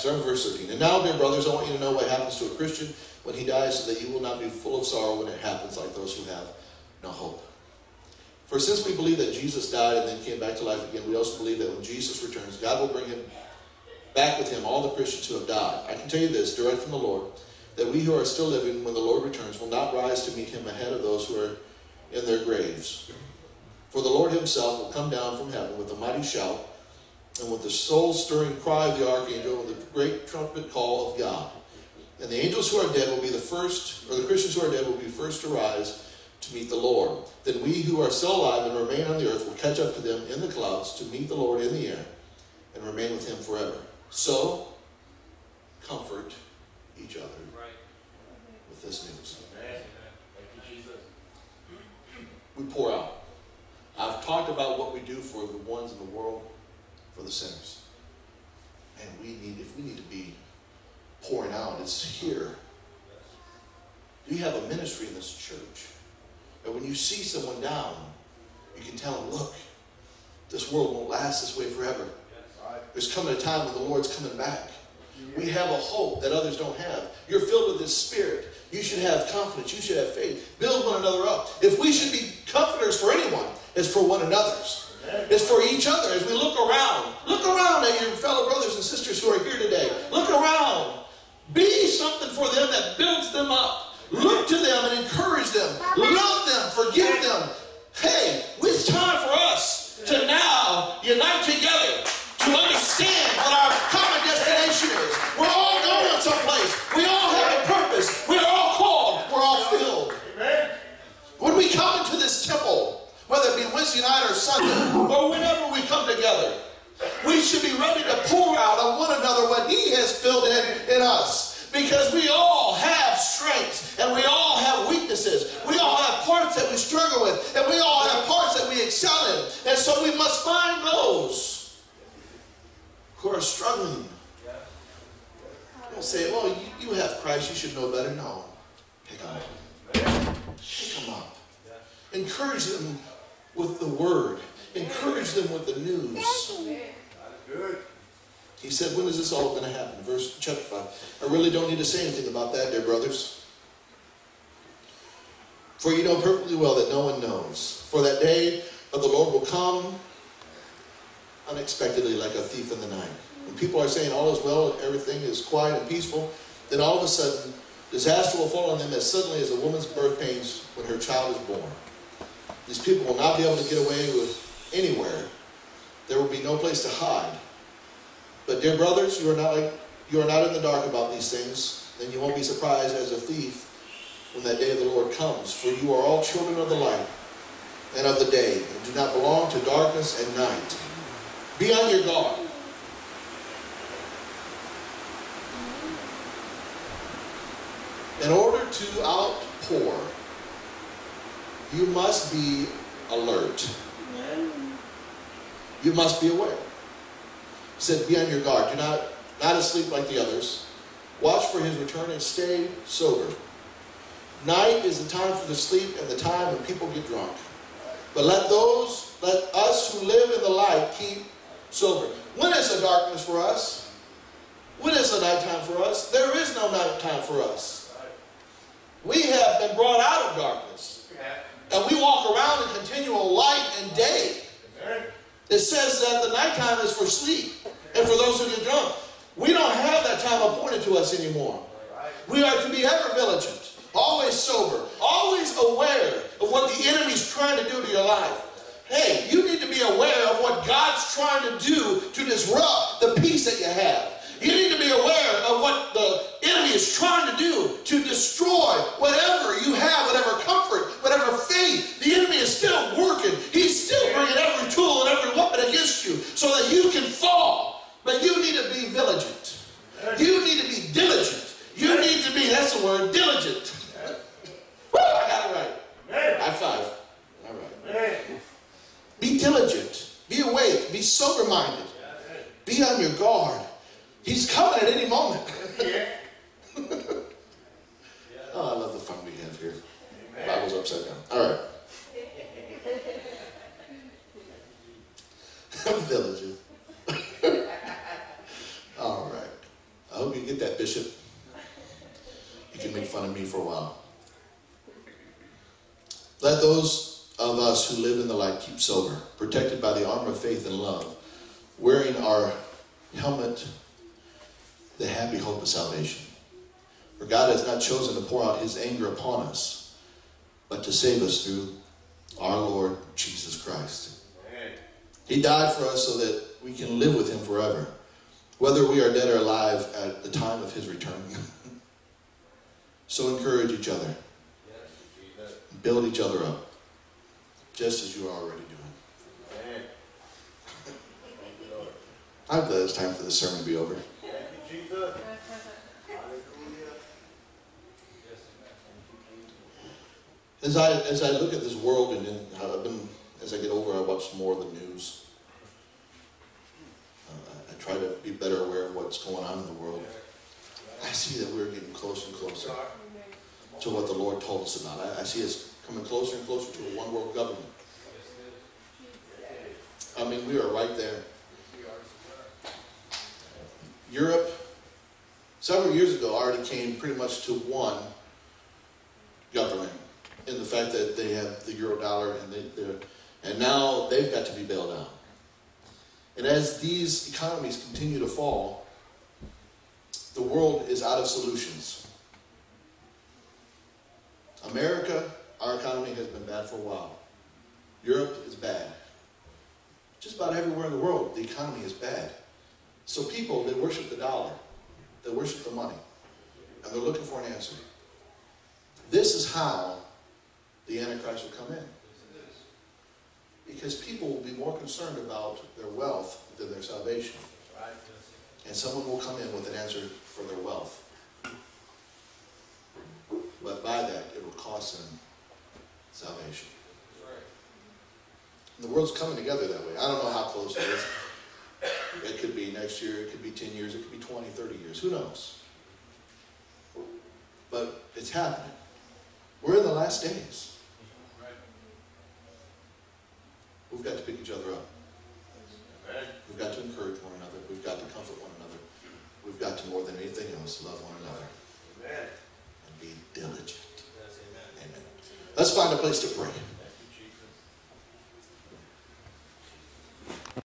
Start with verse 13. And now, dear brothers, I want you to know what happens to a Christian when he dies, so that you will not be full of sorrow when it happens, like those who have no hope. For since we believe that Jesus died and then came back to life again, we also believe that when Jesus returns, God will bring him back with him all the Christians who have died. I can tell you this, direct from the Lord, that we who are still living when the Lord returns will not rise to meet him ahead of those who are in their graves. For the Lord himself will come down from heaven with a mighty shout, and with the soul-stirring cry of the archangel, and the great trumpet call of God. And the angels who are dead will be the first, or the Christians who are dead will be first to rise to meet the Lord. Then we who are still alive and remain on the earth will catch up to them in the clouds to meet the Lord in the air and remain with him forever. So, comfort each other with this news. We pour out. I've talked about what we do for the ones in the world, for the sinners. And if we need to be pouring out, it's here. You have a ministry in this church. And when you see someone down, you can tell them, look, this world won't last this way forever. There's coming a time when the Lord's coming back. We have a hope that others don't have. You're filled with this Spirit. You should have confidence. You should have faith. Build one another up. If we should be comforters for anyone, it's for one another's. It's for each other. As we look around at your fellow brothers and sisters who are here today. Look around. Be something for them that builds them up. Look to them and encourage them. Love them. Forgive them. Hey, it's time for us to now unite together to understand what our common destination is. We're all going someplace. We all have a purpose. We're all called. We're all filled. Amen. When we come into this temple, whether it be Wednesday night or Sunday, or whenever we come together, we should be ready to pour out on one another what he has filled in us. Because we all have strengths, and we all have weaknesses. We all have parts that we struggle with, and we all have parts that we excel in. And so we must find those who are struggling. Don't say, well, you have Christ, you should know better. No. Pick them up. Pick them up. Encourage them with the word. Encourage them with the news. Good. He said, when is this all going to happen? Verse chapter 5. I really don't need to say anything about that, dear brothers. For you know perfectly well that no one knows. For that day of the Lord will come unexpectedly like a thief in the night. When people are saying all is well, everything is quiet and peaceful, then all of a sudden, disaster will fall on them as suddenly as a woman's birth pains when her child is born. These people will not be able to get away with anywhere. There will be no place to hide. But dear brothers, you are not in the dark about these things. Then you won't be surprised as a thief when that day of the Lord comes. For you are all children of the light and of the day, and do not belong to darkness and night. Be on your guard. In order to outpour, you must be alert. You must be aware. He said, be on your guard. Do not asleep like the others. Watch for his return and stay sober. Night is the time for the sleep and the time when people get drunk. But let us who live in the light keep sober. When is the darkness for us? When is the nighttime for us? There is no nighttime for us. We have been brought out of darkness. And we walk around in continual light and day. It says that the nighttime is for sleep and for those who get drunk. We don't have that time appointed to us anymore. We are to be ever vigilant, always sober, always aware of what the enemy's trying to do to your life. Hey, you need to be aware of what God's trying to do to disrupt the peace that you have. You need to be aware of what the enemy is trying to do to destroy whatever you have, whatever comfort, whatever faith. The enemy is still working. He's still bringing every tool and every weapon against you so that you can fall. But you need to be vigilant. You need to be diligent. You need to be, that's the word, diligent. Woo, I got it right. High five. All right. Be diligent. Be awake. Be sober-minded. Be on your guard. He's coming at any moment. Oh, I love the fun we have here. The Bible's upside down. All right. I'm diligent. All right. hope you get that, Bishop. You can make fun of me for a while. Let those of us who live in the light keep sober, protected by the armor of faith and love, wearing our helmet, the happy hope of salvation. For God has not chosen to pour out his anger upon us, but to save us through our Lord Jesus Christ. Amen. He died for us so that we can live with him forever, whether we are dead or alive at the time of his return. So encourage each other. Build each other up, just as you are already doing. Amen. I'm glad it's time for the sermon to be over. Thank you, Jesus. As I look at this world, and as I get older, I watch more of the news. I try to be better aware of what's going on in the world. I see that we're getting closer and closer to what the Lord told us about. I see us coming closer and closer to a one world government. I mean, we are right there. Europe, several years ago, already came pretty much to one government in the fact that they have the euro dollar, and now they've got to be bailed out. And as these economies continue to fall, the world is out of solutions. America, our economy has been bad for a while. Europe is bad. Just about everywhere in the world, the economy is bad. So people, they worship the dollar. They worship the money. And they're looking for an answer. This is how the Antichrist will come in. Because people will be more concerned about their wealth than their salvation. And someone will come in with an answer for their wealth. But by that, it will cost them salvation. And the world's coming together that way. I don't know how close it is. It could be next year, it could be 10 years, it could be 20, 30 years. Who knows? But it's happening. We're in the last days. We've got to pick each other up. We've got to encourage one another. We've got to comfort one another. We've got to, more than anything else, love one another. And be diligent. Amen. Let's find a place to pray.